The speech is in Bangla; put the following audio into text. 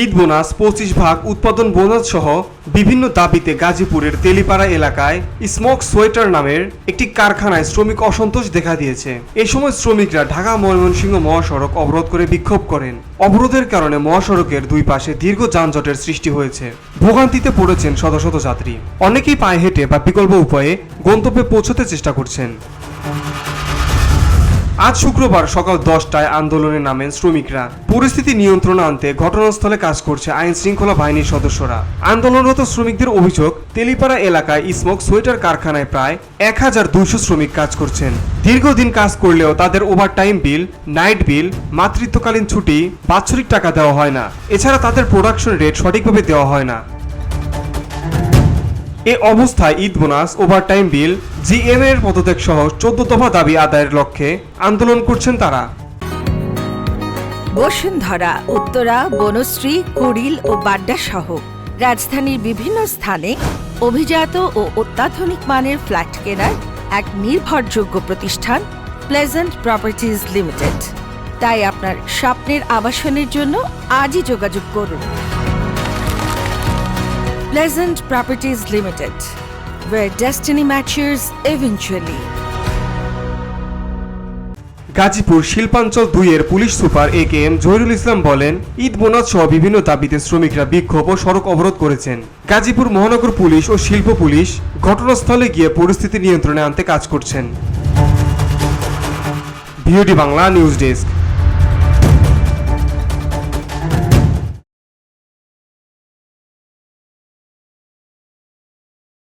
ঈদ বোনাস, 25 ভাগ উৎপাদন বোনাস সহ বিভিন্ন দাবিতে গাজীপুরের তেলিপাড়া এলাকায় স্মোক সোয়েটার নামের একটি কারখানায় শ্রমিক অসন্তোষ দেখা দিয়েছে। এ সময় শ্রমিকরা ঢাকা ময়মনসিংহ মহাসড়ক অবরোধ করে বিক্ষোভ করেন। অবরোধের কারণে মহাসড়কের দুই পাশে দীর্ঘ যানজটের সৃষ্টি হয়েছে। ভোগান্তিতে পড়েছেন শত শত যাত্রী। অনেকেই পায়ে হেঁটে বা বিকল্প উপায়ে গন্তব্যে পৌঁছতে চেষ্টা করছেন। আজ শুক্রবার সকাল 10টায় আন্দোলনে নামেন শ্রমিকরা। পরিস্থিতি নিয়ন্ত্রণে আনতে ঘটনাস্থলে কাজ করছে আইন শৃঙ্খলা বাহিনীর সদস্যরা। আন্দোলনরত শ্রমিকদের অভিযোগ, তেলিপাড়া এলাকায় স্মোক সোয়েটার কারখানায় প্রায় 1200 শ্রমিক কাজ করছেন। দীর্ঘদিন কাজ করলেও তাদের ওভারটাইম বিল, নাইট বিল, মাতৃত্বকালীন ছুটি, বাৎসরিক টাকা দেওয়া হয় না। এছাড়া তাদের প্রোডাকশন রেট সঠিকভাবে দেওয়া হয় না। এ অবস্থায় ঈদ বোনাস, ওভারটাইম বিল, জিএমএ এর পদত্যাগ সহ 14 দফা দাবি আদায়ের লক্ষ্যে আন্দোলন করছেন তারা। বসুন্ধরা, উত্তরা, বনশ্রী, কুড়িল ও বাড্ডা সহ রাজধানীর বিভিন্ন স্থানে অভিজাত ও অত্যাধুনিক মানের ফ্ল্যাট কেনার এক নির্ভরযোগ্য প্রতিষ্ঠান প্লেজেন্ট প্রপার্টিজ লিমিটেড। তাই আপনার স্বপ্নের আবাসনের জন্য আজই যোগাযোগ করুন। Pleasant Properties Limited, where destiny matches eventually. Gazipur শিল্পাঞ্চল 2 এর পুলিশ সুপার AKM জহিরুল ইসলাম বলেন, ঈদ বোনাস সহ বিভিন্ন দাবিতে শ্রমিকরা বিক্ষোভ ও সড়ক অবরোধ করেছেন। গাজীপুর মহানগর পুলিশ ও শিল্প পুলিশ ঘটনাস্থলে গিয়ে পরিস্থিতি নিয়ন্ত্রণে আনতে কাজ করছেন। VOD Bangla news desk.